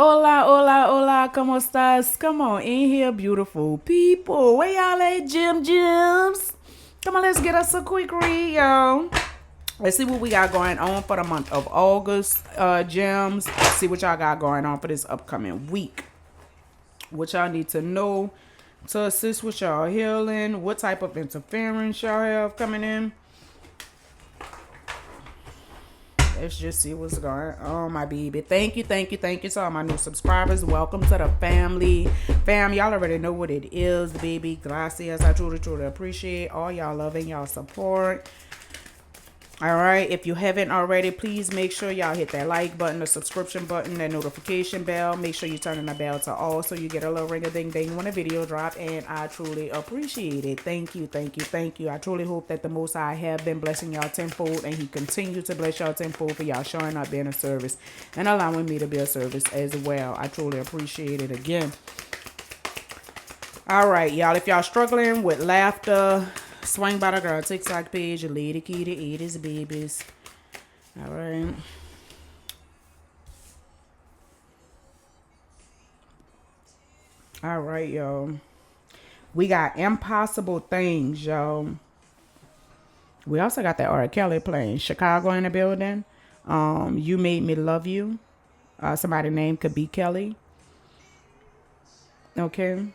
Hola, hola, hola, ¿cómo estás? Come on in here, beautiful people. Where y'all at, Gems? Come on, let's get us a quick read, y'all. Let's see what we got going on for the month of August, Gems. See what y'all got going on for this upcoming week. What y'all need to know to assist with y'all healing. What type of interference y'all have coming in. Let's just see what's going on, my baby. Thank you to all my new subscribers. Welcome to the family. Fam, y'all already know what it is, baby. Gracias. I truly appreciate all y'all love and y'all support. All right, if you haven't already, please make sure y'all hit that like button, the subscription button, that notification bell. Make sure you turn the bell to all so you get a little ring-a-ding-ding when a video drop, and I truly appreciate it. Thank you. I truly hope that the Most High have been blessing y'all tenfold, and He continue to bless y'all tenfold for y'all showing up, being a service, and allowing me to be a service as well. I truly appreciate it again. All right, y'all, if y'all struggling with laughter, swing by the girl TikTok page, Lady Key to eat his babies. All right. All right, y'all. We got Impossible Things, y'all. We also got that R. Kelly playing. Chicago in the building. You Made Me Love You. Somebody named could be Kelly. Okay.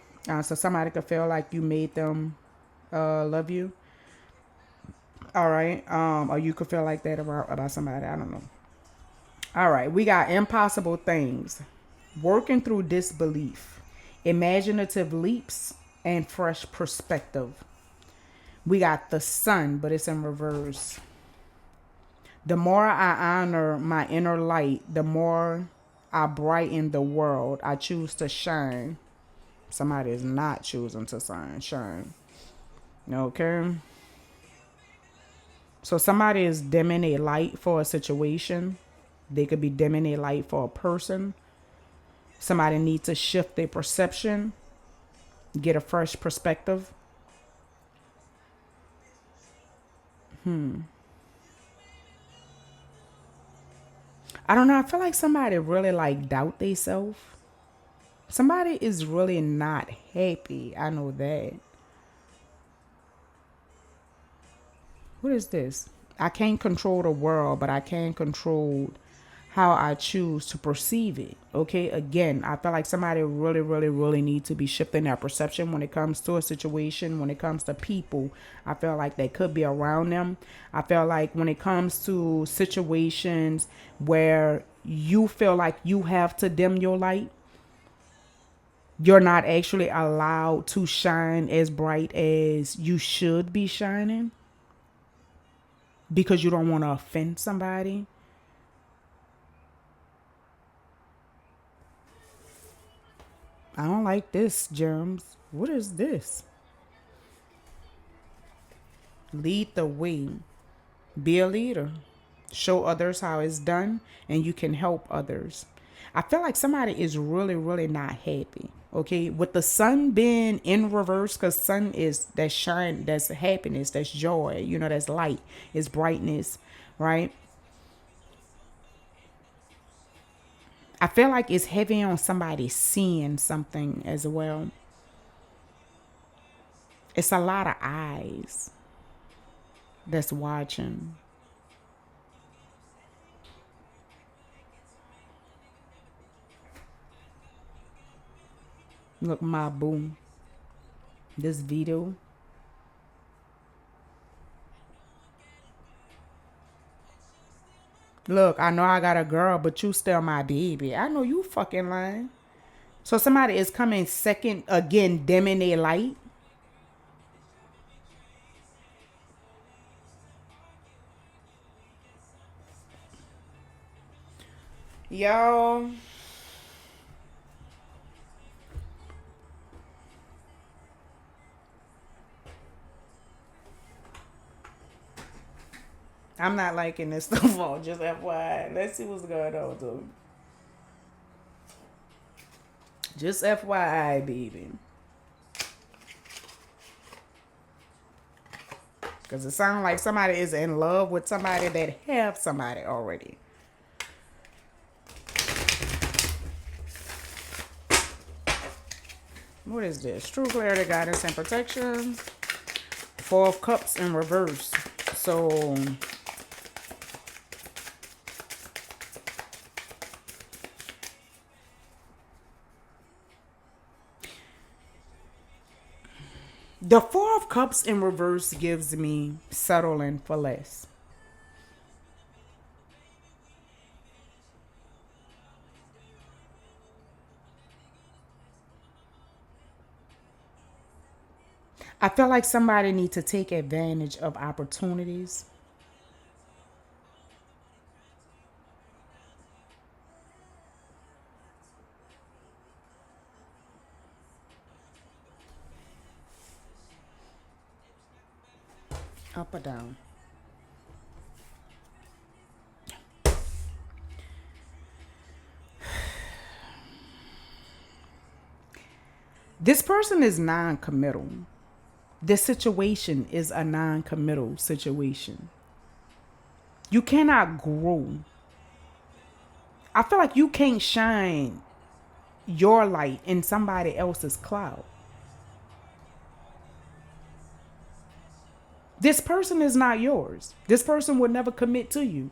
So somebody could feel like you made them love you. All right. Or you could feel like that about somebody. I don't know. All right. We got Impossible Things. Working through disbelief. Imaginative leaps and fresh perspective. We got the sun, but it's in reverse. The more I honor my inner light, the more I brighten the world. I choose to shine. Somebody is not choosing to shine. Okay. So somebody is dimming a light for a situation. They could be dimming a light for a person. Somebody needs to shift their perception, get a fresh perspective. I don't know. I feel like somebody really like doubt themselves. Somebody is really not happy. I know that. What is this? I can't control the world, but I can control how I choose to perceive it. Okay, again, I feel like somebody really need to be shifting their perception when it comes to a situation, when it comes to people. I feel like they could be around them. I feel like when it comes to situations where you feel like you have to dim your light, you're not actually allowed to shine as bright as you should be shining because you don't want to offend somebody. I don't like this, Germs. What is this? Lead the way. Be a leader. Show others how it's done, and you can help others. I feel like somebody is really not happy. Okay, with the sun being in reverse, because sun is that shine, that's happiness, that's joy, that's light, it's brightness, right? I feel like it's heavy on somebody seeing something as well. It's a lot of eyes that's watching. Look, my boom. This video. Look, I know I got a girl, but you still my baby. I know you fucking lying. So somebody is coming second again, dimming their light. Yo. I'm not liking this stuff all, just FYI. Let's see what's going on, though. Just FYI, baby. Because it sounds like somebody is in love with somebody that have somebody already. What is this? True clarity, guidance, and protection. Four of Cups in reverse. So the Four of Cups in reverse gives me settling for less. I feel like somebody needs to take advantage of opportunities. Up or down? This person is non-committal. This situation is a non-committal situation. You cannot grow. I feel like you can't shine your light in somebody else's cloud. This person is not yours. This person would never commit to you.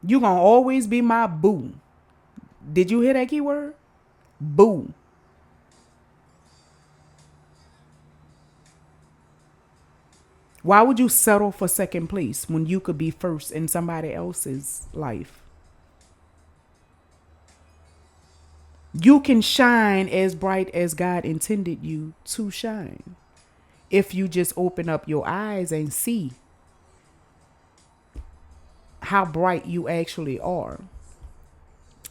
You gonna always be my boo. Did you hear that keyword? Boo. Why would you settle for second place when you could be first in somebody else's life? You can shine as bright as God intended you to shine if you just open up your eyes and see how bright you actually are.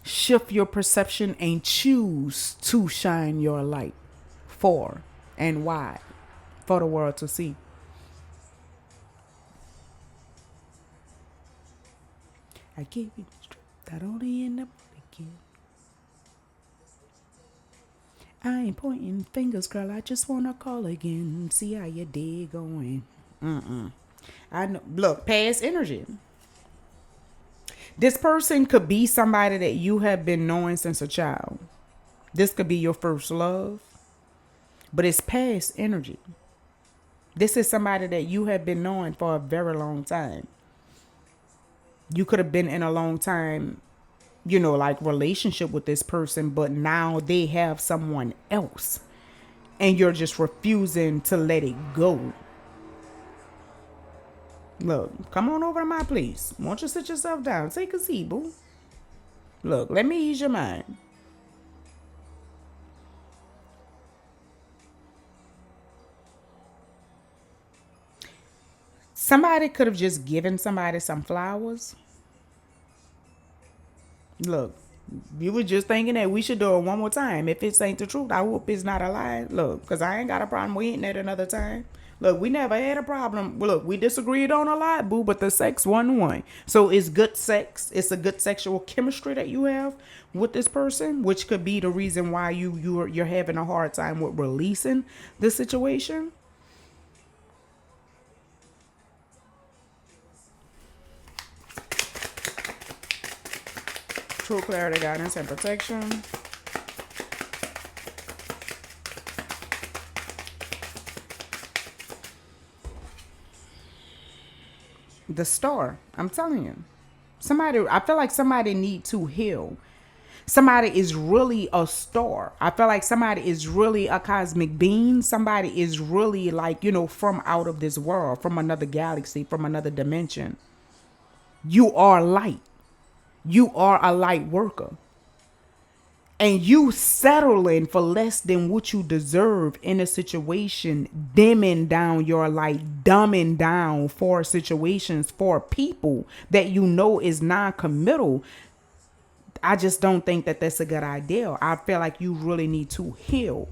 Shift your perception and choose to shine your light for and wide for the world to see. I gave you the strength that only end up again. I ain't pointing fingers, girl. I just wanna call again. See how your day going. I know. Look, past energy. This person could be somebody that you have been knowing since a child. This could be your first love, but it's past energy. This is somebody that you have been knowing for a very long time. You could have been in a long time, like relationship with this person, but now they have someone else and you're just refusing to let it go. Look, come on over to my place. Won't you sit yourself down? Take a seat, boo. Look, let me ease your mind. Somebody could have just given somebody some flowers. Look, you were just thinking that we should do it one more time. If it ain't the truth, I hope it's not a lie. Look, because I ain't got a problem waiting at another time. Look, we never had a problem. Look, we disagreed on a lot, boo, but the sex won. So it's good sex. It's a good sexual chemistry that you have with this person, which could be the reason why you're having a hard time with releasing the situation. True clarity, guidance, and protection. The star. I'm telling you. I feel like somebody need to heal. Somebody is really a star. I feel like somebody is really a cosmic being. Somebody is really like, from out of this world, from another galaxy, from another dimension. You are light. You are a light worker. And you settling for less than what you deserve in a situation, dimming down your light, dumbing down for situations, for people that is non-committal. I just don't think that that's a good idea. I feel like you really need to heal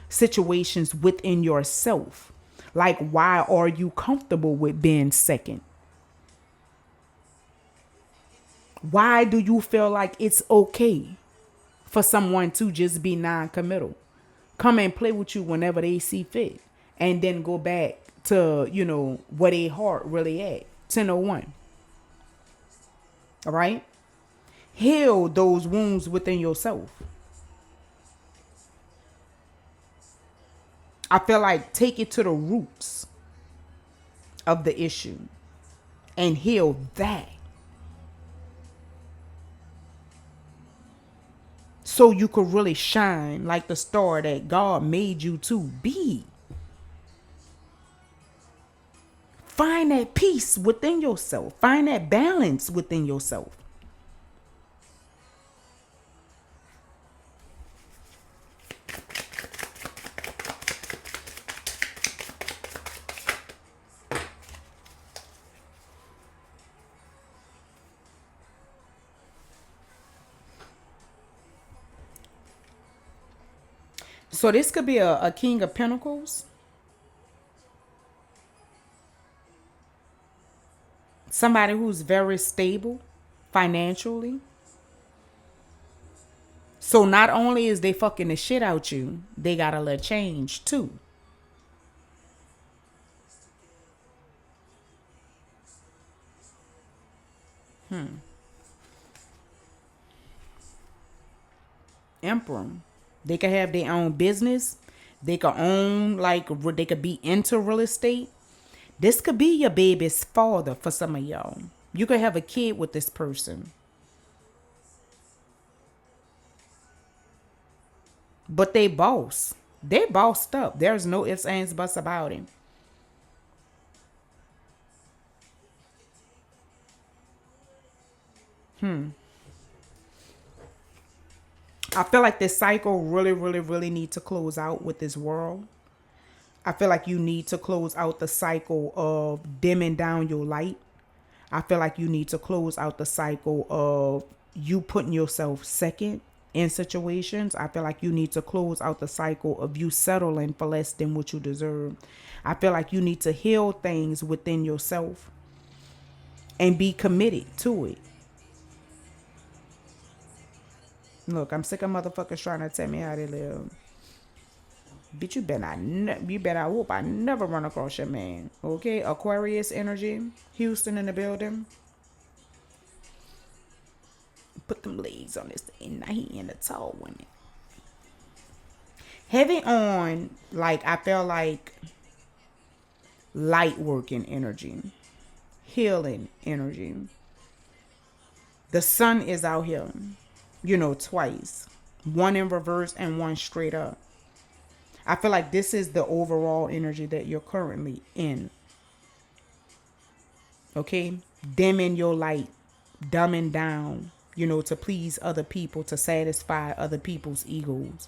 situations within yourself. Like, why are you comfortable with being second? Why do you feel like it's okay for someone to just be non-committal? Come and play with you whenever they see fit. And then go back to, where their heart really at. 1001. All right? Heal those wounds within yourself. I feel like take it to the roots of the issue and heal that. So you could really shine like the star that God made you to be. Find that peace within yourself. Find that balance within yourself. So this could be a King of Pentacles. Somebody who's very stable financially. So not only is they fucking the shit out you, they got a little change too. Emperor. They could have their own business. They could own, like, they could be into real estate. This could be your baby's father for some of y'all. You could have a kid with this person. But they boss. They bossed up. There's no ifs, ands, buts about it. I feel like this cycle really, really, really need to close out with this world. I feel like you need to close out the cycle of dimming down your light. I feel like you need to close out the cycle of you putting yourself second in situations. I feel like you need to close out the cycle of you settling for less than what you deserve. I feel like you need to heal things within yourself and be committed to it. Look, I'm sick of motherfuckers trying to tell me how they live. Bitch, you better I hope I never run across your man. Okay, Aquarius energy, Houston in the building. Put them legs on this thing. Now he in the tall women. Heavy on, like, I feel like light working energy, healing energy. The sun is out here, twice. One in reverse and one straight up. I feel like this is the overall energy that you're currently in. Okay? Dimming your light, dumbing down, to please other people, to satisfy other people's egos.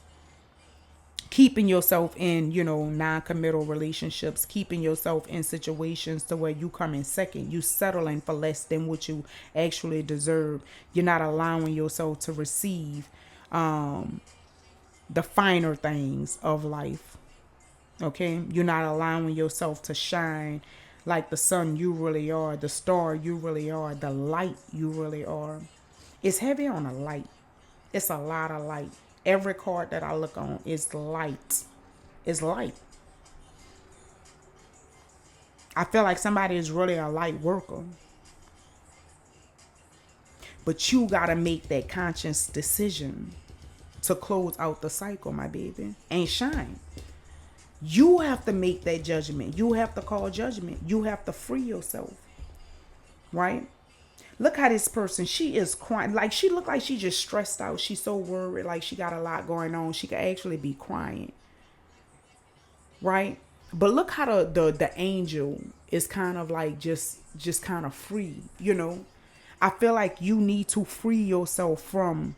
Keeping yourself in, non-committal relationships, keeping yourself in situations to where you come in second. You settling for less than what you actually deserve. You're not allowing yourself to receive the finer things of life. Okay? You're not allowing yourself to shine like the sun you really are, the star you really are, the light you really are. It's heavy on the light. It's a lot of light. Every card that I look on is light. It's light. I feel like somebody is really a light worker. But you got to make that conscious decision to close out the cycle, my baby, and shine. You have to make that judgment. You have to call judgment. You have to free yourself. Right? Look how this person, she is crying. Like, she look like she just stressed out. She's so worried. Like, she got a lot going on. She could actually be crying. Right? But look how the angel is kind of like just kind of free. I feel like you need to free yourself from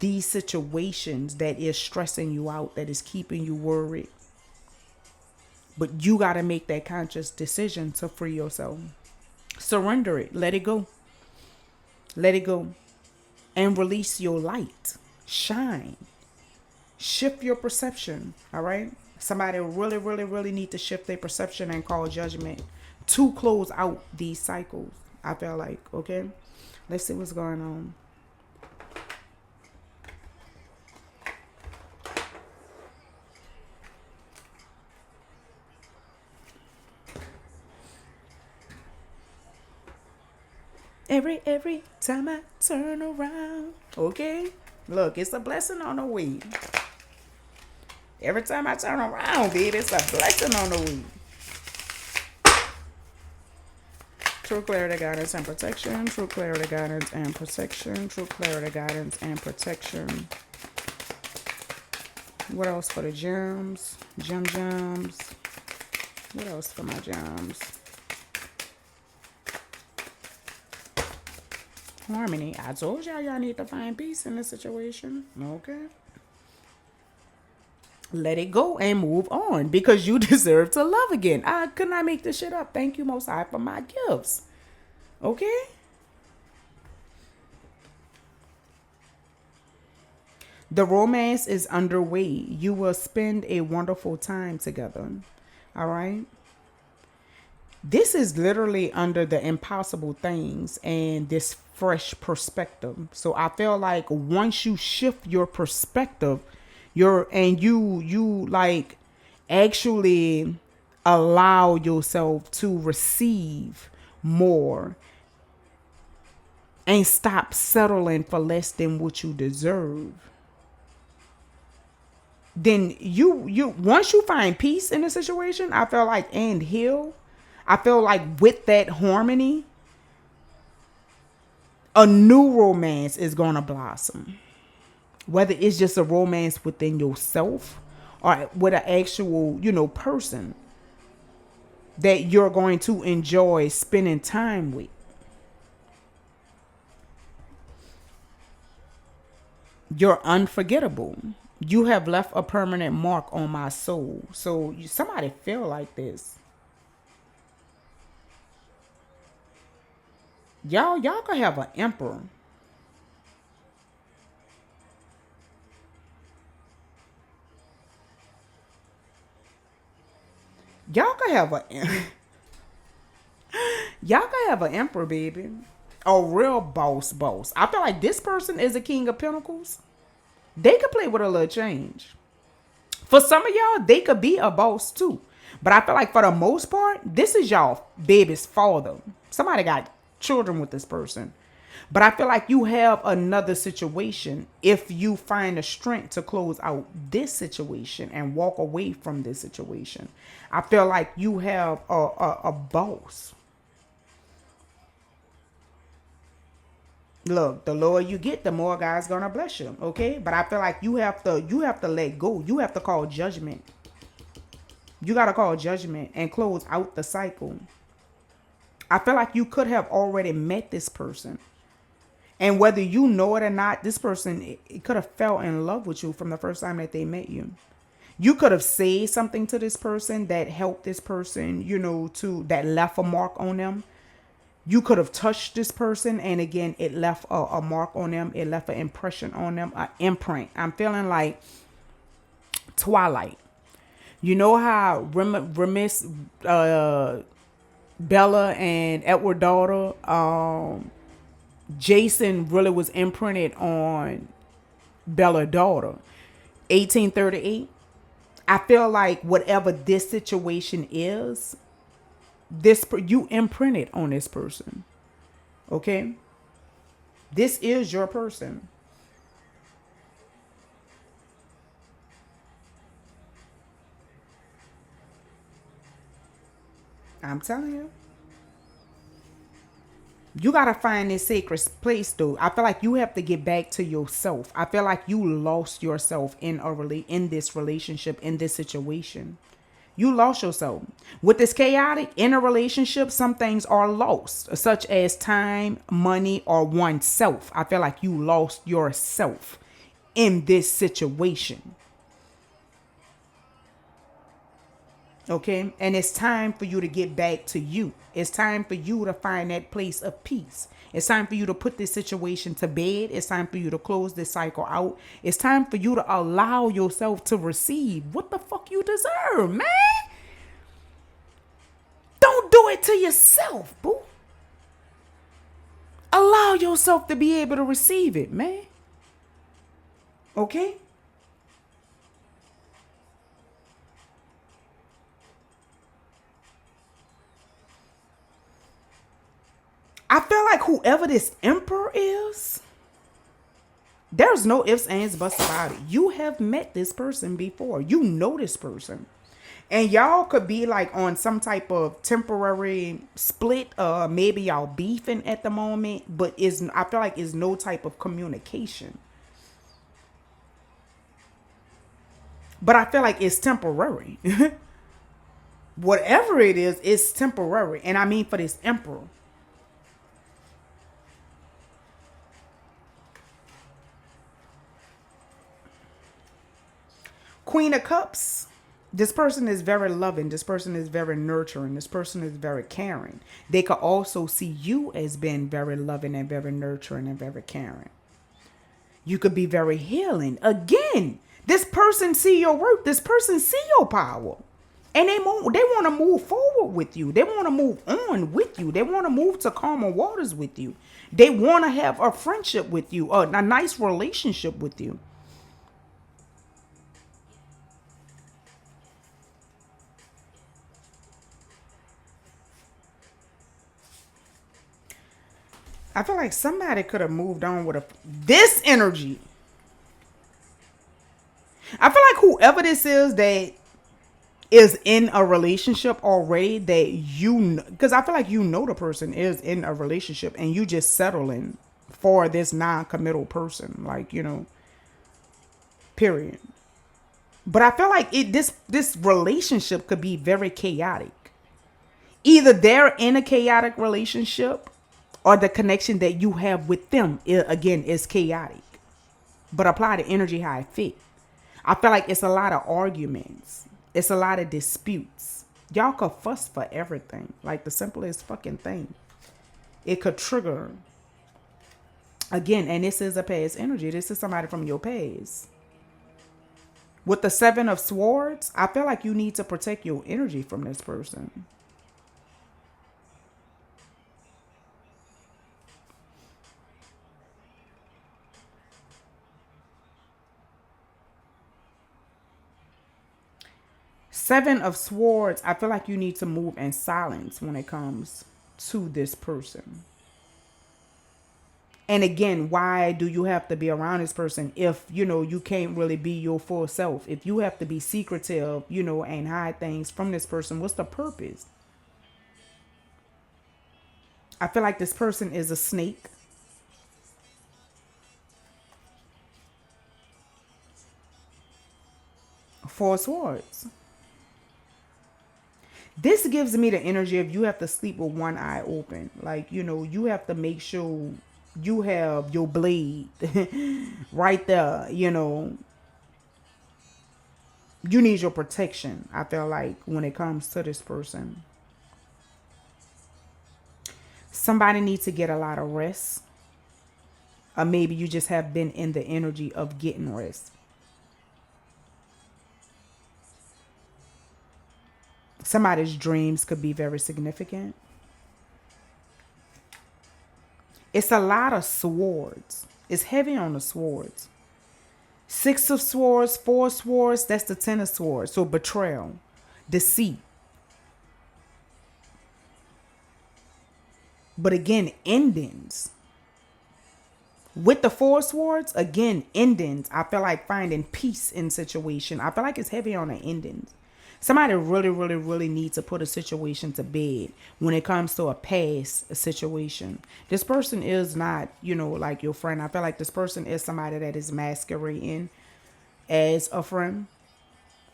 these situations that is stressing you out, that is keeping you worried. But you got to make that conscious decision to free yourself. Surrender it. Let it go. Let it go. And release your light. Shine. Shift your perception. All right? Somebody really, really, really need to shift their perception and call judgment to close out these cycles. I feel like, okay? Let's see what's going on. Every time I turn around. Okay? Look, it's a blessing on the way. Every time I turn around, baby, it's a blessing on the way. True clarity, guidance, and protection. True clarity, guidance, and protection. True clarity, guidance, and protection. What else for the gems? Gems. What else for my gems? Harmony. I told y'all need to find peace in this situation. Okay. Let it go and move on because you deserve to love again. I could not make this shit up. Thank you, Most High, for my gifts. Okay? The romance is underway. You will spend a wonderful time together. All right? This is literally under the impossible things and this fresh perspective. So I feel like once you shift your perspective, you like actually allow yourself to receive more and stop settling for less than what you deserve, then you once you find peace in a situation, I feel like, and heal, I feel like with that harmony, a new romance is gonna blossom. Whether it's just a romance within yourself or with an actual, person that you're going to enjoy spending time with. You're unforgettable. You have left a permanent mark on my soul. So somebody feel like this. Y'all could have an emperor. Y'all could have a y'all could have an emperor, baby. A real boss. I feel like this person is a king of pentacles. They could play with a little change. For some of y'all, they could be a boss too. But I feel like for the most part, this is y'all baby's father. Somebody got children with this person. But I feel like you have another situation if you find the strength to close out this situation and walk away from this situation. I feel like you have a boss. Look, the lower you get, the more God's gonna bless you. Okay, but I feel like you have to let go. You have to call judgment. You gotta call judgment and close out the cycle. I feel like you could have already met this person, and whether you know it or not, this person it could have fell in love with you from the first time that they met you. You could have said something to this person that helped this person, to that left a mark on them. You could have touched this person, and again, it left a mark on them. It left an impression on them, an imprint. I'm feeling like Twilight. You know how Remiss, Bella and Edward daughter, Jason really was imprinted on Bella daughter. 1838. I feel like whatever this situation is, you imprinted on this person. Okay? This is your person. I'm telling you. You gotta find this sacred place, though. I feel like you have to get back to yourself. I feel like you lost yourself in this relationship, in this situation. You lost yourself. With this chaotic in a relationship, some things are lost, such as time, money, or oneself. I feel like you lost yourself in this situation. Okay? And it's time for you to get back to you. It's time for you to find that place of peace. It's time for you to put this situation to bed. It's time for you to close this cycle out. It's time for you to allow yourself to receive what the fuck you deserve, man. Don't do it to yourself, boo. Allow yourself to be able to receive it, man. Okay? I feel like whoever this emperor is, there's no ifs, ands, buts about it. You have met this person before. You know this person. And y'all could be like on some type of temporary split. Maybe y'all beefing at the moment, but I feel like it's no type of communication. But I feel like it's temporary. Whatever it is, it's temporary. And I mean for this emperor. Queen of Cups. This person is very loving. This person is very nurturing. This person is very caring. They could also see you as being very loving and very nurturing and very caring. You could be very healing. Again, this person see your work. This person see your power. And they want to move forward with you. They want to move on with you. They want to move to calmer waters with you. They want to have a friendship with you, a nice relationship with you. I feel like somebody could have moved on with this energy. I feel like whoever this is that is in a relationship already, that because I feel like you know the person is in a relationship and you just settling for this non-committal person, like, period. But I feel like this relationship could be very chaotic. Either they're in a chaotic relationship or the connection that you have with them, again, is chaotic. But apply the energy how it fit. I feel like it's a lot of arguments. It's a lot of disputes. Y'all could fuss for everything. Like the simplest fucking thing. It could trigger. Again, and this is a past energy. This is somebody from your past. With the 7 of Swords, I feel like you need to protect your energy from this person. Seven of Swords, I feel like you need to move in silence when it comes to this person. And again, why do you have to be around this person if, you can't really be your full self? If you have to be secretive, and hide things from this person, what's the purpose? I feel like this person is a snake. Four of Swords. This gives me the energy of you have to sleep with one eye open. Like, you have to make sure you have your blade right there, You need your protection, I feel like, when it comes to this person. Somebody needs to get a lot of rest. Or maybe you just have been in the energy of getting rest. Somebody's dreams could be very significant. It's a lot of swords. It's heavy on the swords. 6 of Swords, 4 of Swords, that's the 10 of Swords. So betrayal, deceit. But again, endings. With the 4 of Swords, again, endings. I feel like finding peace in situation. I feel like it's heavy on the endings. Somebody really, really, really needs to put a situation to bed when it comes to a past situation. This person is not, like your friend. I feel like this person is somebody that is masquerading as a friend.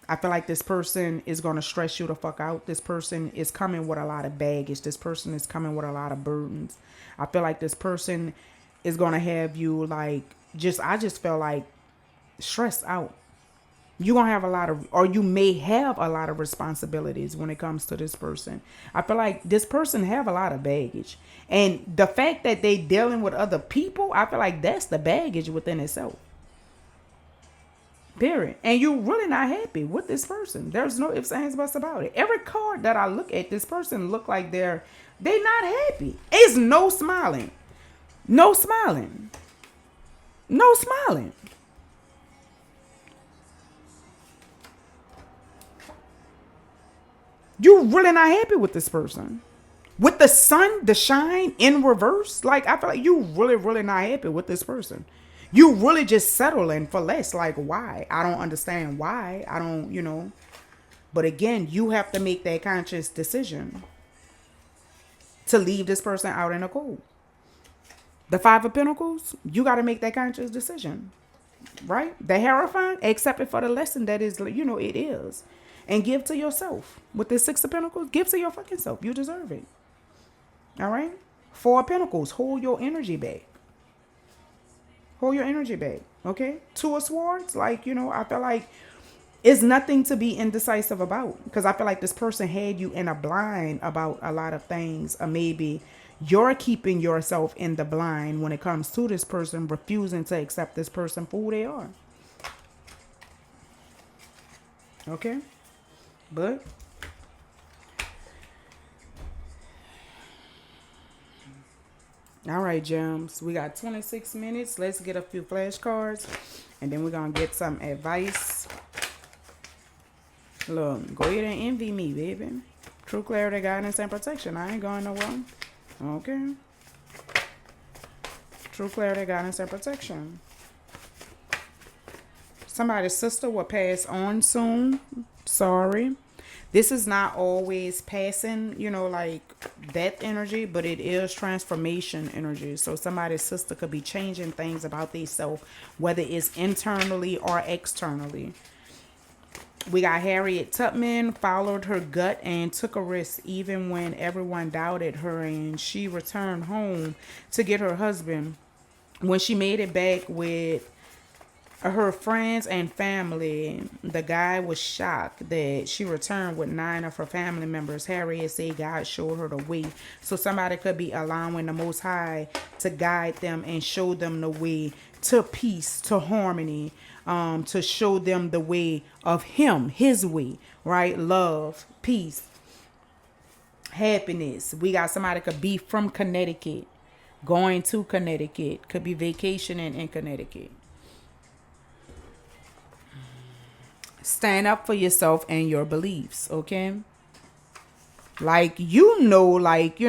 I feel like this person is going to stress you the fuck out. This person is coming with a lot of baggage. This person is coming with a lot of burdens. I feel like this person is going to have you I just feel like stressed out. You're going to have you may have a lot of responsibilities when it comes to this person. I feel like this person have a lot of baggage. And the fact that they dealing with other people, I feel like that's the baggage within itself. Period. And you're really not happy with this person. There's no ifs, ands, buts about it. Every card that I look at, this person look like they're not happy. It's no smiling. No smiling. No smiling. You're really not happy with this person. With the sun, the shine in reverse, like I feel like you really, really not happy with this person. You really just settling for less. Like why? I don't understand why. I don't, But again, you have to make that conscious decision to leave this person out in the cold. The Five of Pentacles, you got to make that conscious decision, right? The Hierophant, accept it for the lesson that is, it is. And give to yourself. With the Six of Pentacles, give to your fucking self. You deserve it. All right? Four of Pentacles, hold your energy back. Hold your energy back, okay? Two of Swords, like, I feel like it's nothing to be indecisive about, because I feel like this person had you in a blind about a lot of things, or maybe you're keeping yourself in the blind when it comes to this person, refusing to accept this person for who they are. Okay? But all right, gems. We got 26 minutes. Let's get a few flashcards, and then we're going to get some advice. Look, go ahead and envy me, baby. True clarity, guidance, and protection. I ain't going nowhere. Okay. True clarity, guidance, and protection. Somebody's sister will pass on soon. Sorry. This is not always passing, like death energy, but it is transformation energy. So somebody's sister could be changing things about themselves, whether it's internally or externally. We got Harriet Tubman followed her gut and took a risk even when everyone doubted her, and she returned home to get her husband. When she made it back with her friends and family, the guy was shocked that she returned with 9 of her family members. Harriet said God showed her the way. So somebody could be allowing the Most High to guide them and show them the way to peace, to harmony, to show them the way of him, his way, right? Love, peace, happiness. We got somebody could be from Connecticut, going to Connecticut, could be vacationing in Connecticut. Stand up for yourself and your beliefs, okay? Like, it's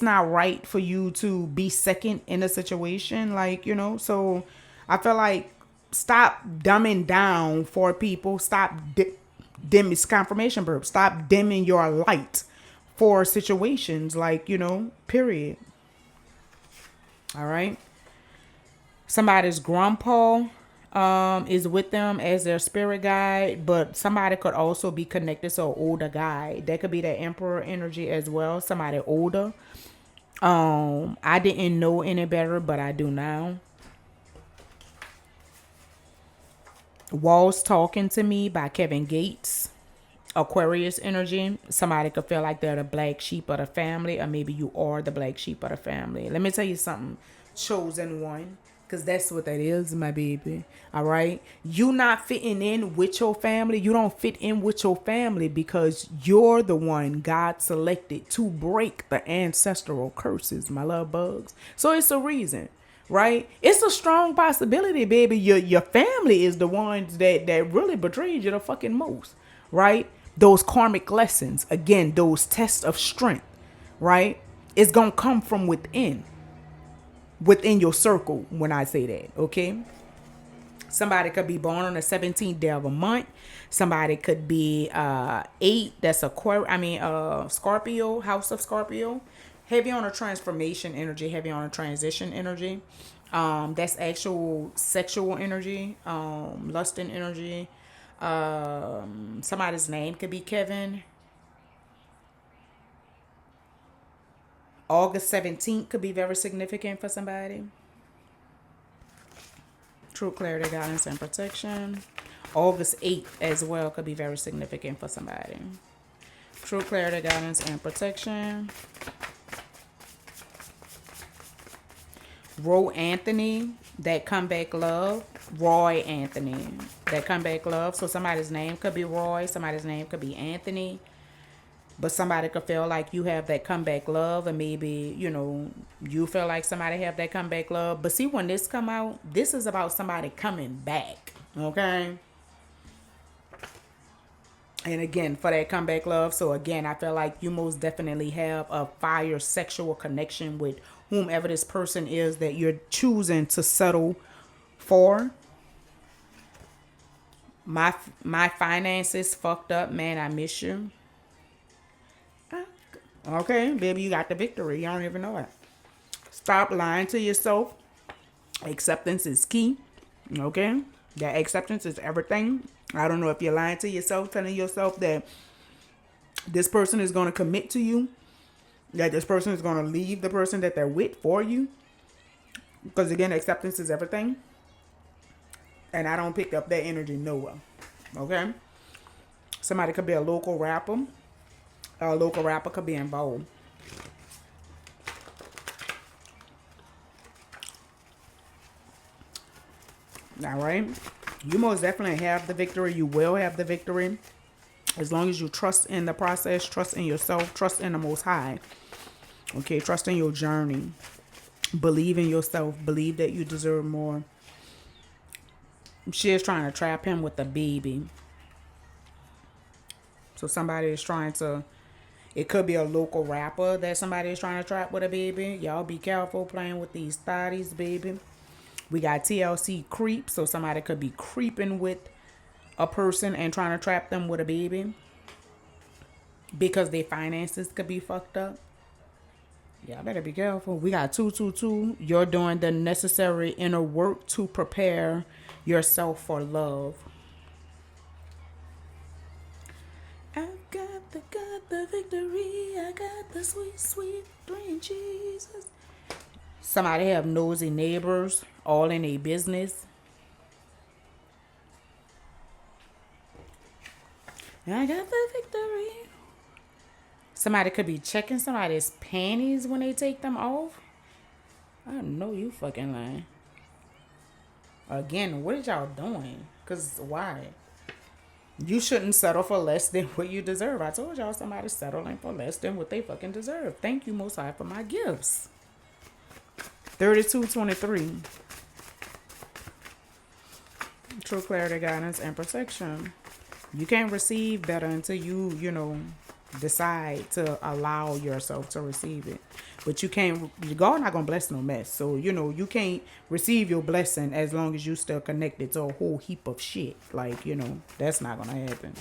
not right for you to be second in a situation, so I feel like stop dumbing down for people. Stop dimming, confirmation verb. Stop dimming your light for situations, period. All right. Somebody's grandpa is with them as their spirit guide, but somebody could also be connected to an older guy. That could be the Emperor energy as well. Somebody older. I didn't know any better, but I do now. Walls Talking to Me by Kevin Gates. Aquarius energy. Somebody could feel like they're the black sheep of the family, or maybe you are the black sheep of the family. Let me tell you something, chosen one, because that's what that is, my baby. All right? You not fitting in with your family. You don't fit in with your family because you're the one God selected to break the ancestral curses, my love bugs. So it's a reason. Right? It's a strong possibility, baby. Your family is the ones that really betrayed you the fucking most. Right? Those karmic lessons. Again, those tests of strength. Right? It's going to come from within your circle when I say that. Okay? Somebody could be born on the 17th day of a month. Somebody could be 8. That's Scorpio, house of Scorpio. Heavy on a transformation energy, heavy on a transition energy. That's actual sexual energy, lusting energy. Somebody's name could be Kevin. August 17th could be very significant for somebody. True clarity, guidance, and protection. August 8th as well could be very significant for somebody. True clarity, guidance, and protection. Roy Anthony, that comeback love. Roy Anthony, that comeback love. So somebody's name could be Roy, somebody's name could be Anthony, but somebody could feel like you have that comeback love, and maybe you feel like somebody have that comeback love. But see, when this come out, this is about somebody coming back. Okay, And again, for that comeback love. So again, I feel like you most definitely have a fire sexual connection with whomever this person is that you're choosing to settle for. My finances fucked up, man. I miss you. Okay, baby, you got the victory. You don't even know it. Stop lying to yourself. Acceptance is key. Okay? That acceptance is everything. I don't know if you're lying to yourself, telling yourself that this person is going to commit to you, that this person is going to leave the person that they're with for you. Because again, acceptance is everything. And I don't pick up that energy nowhere. Okay? Somebody could be a local rapper. A local rapper could be involved. All right? You most definitely have the victory. You will have the victory. As long as you trust in the process, trust in yourself, trust in the Most High. Okay? Trust in your journey. Believe in yourself. Believe that you deserve more. She is trying to trap him with a baby. So somebody is trying to... It could be a local rapper that somebody is trying to trap with a baby. Y'all be careful playing with these thotties, baby. We got TLC creep. So somebody could be creeping with a person and trying to trap them with a baby. Because their finances could be fucked up. Y'all better be careful. We got 222. You're doing the necessary inner work to prepare yourself for love. I got the victory. I got the sweet, sweet dream, Jesus. Somebody have nosy neighbors, all in a business. I got the victory. Somebody could be checking somebody's panties when they take them off. I know you fucking lying. Again, what is y'all doing? Because why? You shouldn't settle for less than what you deserve. I told y'all somebody's settling for less than what they fucking deserve. Thank you, Most High, for my gifts. 3223. True clarity, guidance, and protection. You can't receive better until you decide to allow yourself to receive it. But you can't, God not gonna bless no mess. So, you can't receive your blessing as long as you still connected to a whole heap of shit. Like, that's not gonna happen.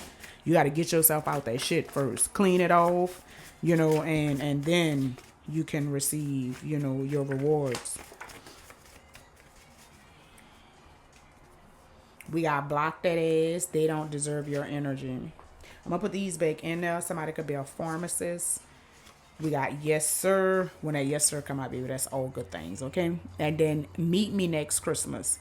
You gotta get yourself out that shit first. Clean it off, and then you can receive, your rewards. We got block that ass. They don't deserve your energy. I'm gonna put these back in there. Somebody could be a pharmacist. We got yes sir. When that yes sir come out, baby, that's all good things, okay? And then meet me next Christmas.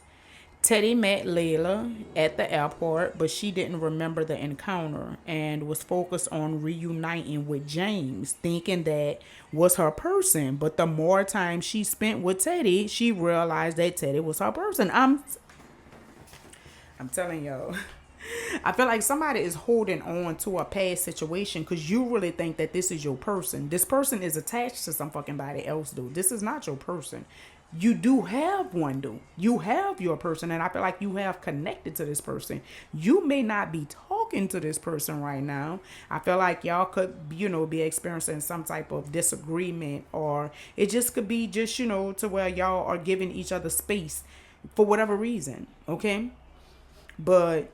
Teddy met Layla at the airport, but she didn't remember the encounter and was focused on reuniting with James, thinking that was her person. But the more time she spent with Teddy, she realized that Teddy was her person. I'm telling y'all. I feel like somebody is holding on to a past situation because you really think that this is your person. This person is attached to some fucking body else, dude. This is not your person. You do have one, dude. You have your person, and I feel like you have connected to this person. You may not be talking to this person right now. I feel like y'all could, be experiencing some type of disagreement, or it just could be just, to where y'all are giving each other space for whatever reason, okay? But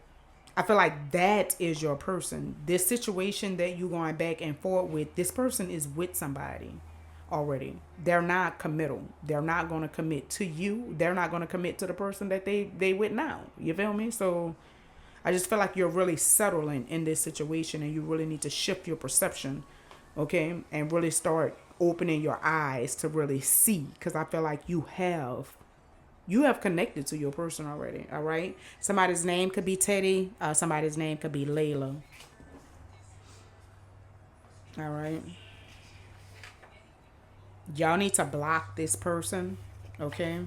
I feel like that is your person. This situation that you going back and forth with, this person is with somebody already. They're not committal. They're not going to commit to you. They're not going to commit to the person that they with now. You feel me? So I just feel like you're really settling in this situation, and you really need to shift your perception, okay? And really start opening your eyes to really see, because I feel like you have connected to your person already, all right? Somebody's name could be Teddy. Somebody's name could be Layla. All right? Y'all need to block this person, okay?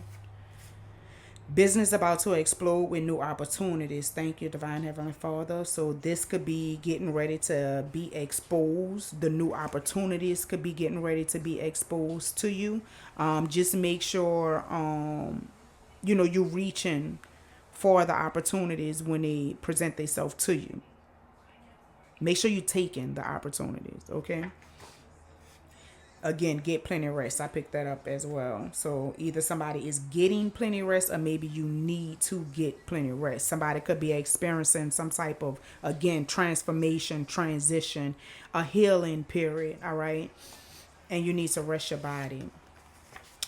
Business about to explode with new opportunities. Thank you, Divine Heavenly Father. So this could be getting ready to be exposed. The new opportunities could be getting ready to be exposed to you. Just make sure... you're reaching for the opportunities when they present themselves to you. Make sure you're taking the opportunities, okay? Again, get plenty of rest. I picked that up as well. So either somebody is getting plenty of rest, or maybe you need to get plenty of rest. Somebody could be experiencing some type of, again, transformation, transition, a healing period, all right? And you need to rest your body.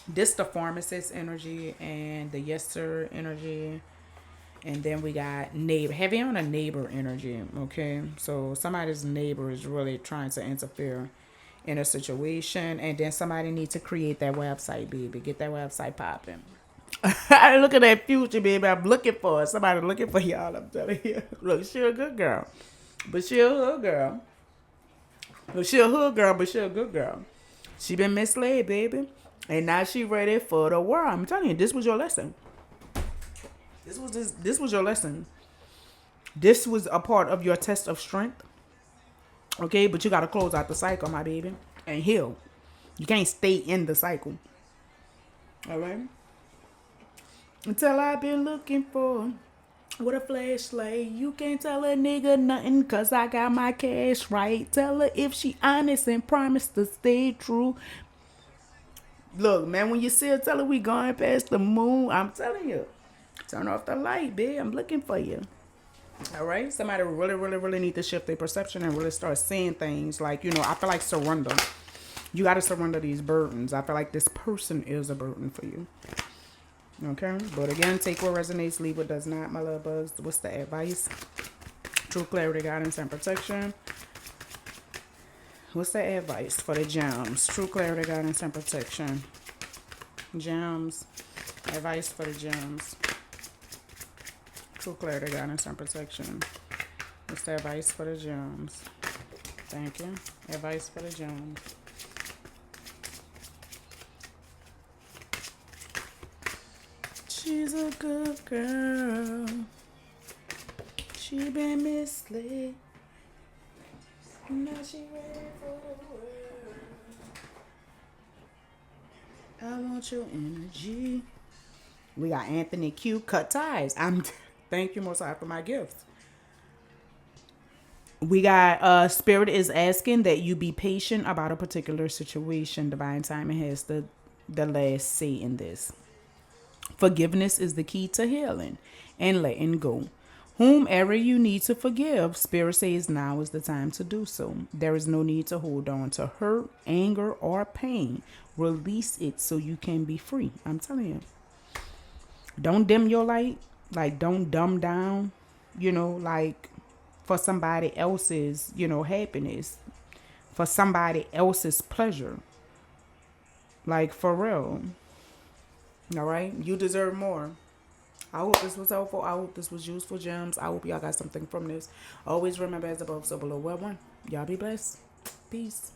This the pharmacist energy and the yes sir energy. And then we got neighbor, heavy on a neighbor energy, okay? So somebody's neighbor is really trying to interfere in a situation, and then somebody needs to create that website, baby. Get that website popping. Look at that future, baby. I'm looking for it. Somebody looking for y'all, I'm telling you. Look, she a good girl. But she a hood girl. Look, she a hood girl, but she a good girl. She been misled, baby. And now she ready for the world. I'm telling you, this was your lesson. This was your lesson. This was a part of your test of strength. Okay, but you gotta close out the cycle, my baby, and heal. You can't stay in the cycle. Alright? Until I've been looking for with a flashlight. You can't tell a nigga nothing, cause I got my cash right. Tell her if she honest and promise to stay true. Look, man, when you see her, tell her we going past the moon. I'm telling you. Turn off the light, babe. I'm looking for you. All right? Somebody really, really, really need to shift their perception and really start seeing things like, I feel like surrender. You got to surrender these burdens. I feel like this person is a burden for you. Okay? But again, take what resonates, leave what does not, my love bugs. What's the advice? True clarity, guidance, and protection. What's the advice for the gems? True clarity, guidance, and protection. Gems. Advice for the gems. True clarity, guidance, and protection. What's the advice for the gems? Thank you. Advice for the gems. She's a good girl. She been misled. Now she ready for the world. I want your energy. We got Anthony Q. Cut ties. Thank you, Most High, for my gifts. We got Spirit is asking that you be patient about a particular situation. Divine timing has the last say in this. Forgiveness is the key to healing and letting go. Whomever you need to forgive, Spirit says now is the time to do so. There is no need to hold on to hurt, anger, or pain. Release it so you can be free. I'm telling you. Don't dim your light. Like, don't dumb down, like for somebody else's, happiness, for somebody else's pleasure. Like, for real. All right? You deserve more. I hope this was helpful. I hope this was useful, gems. I hope y'all got something from this. Always remember, as above, so below. Well, one. Y'all be blessed. Peace.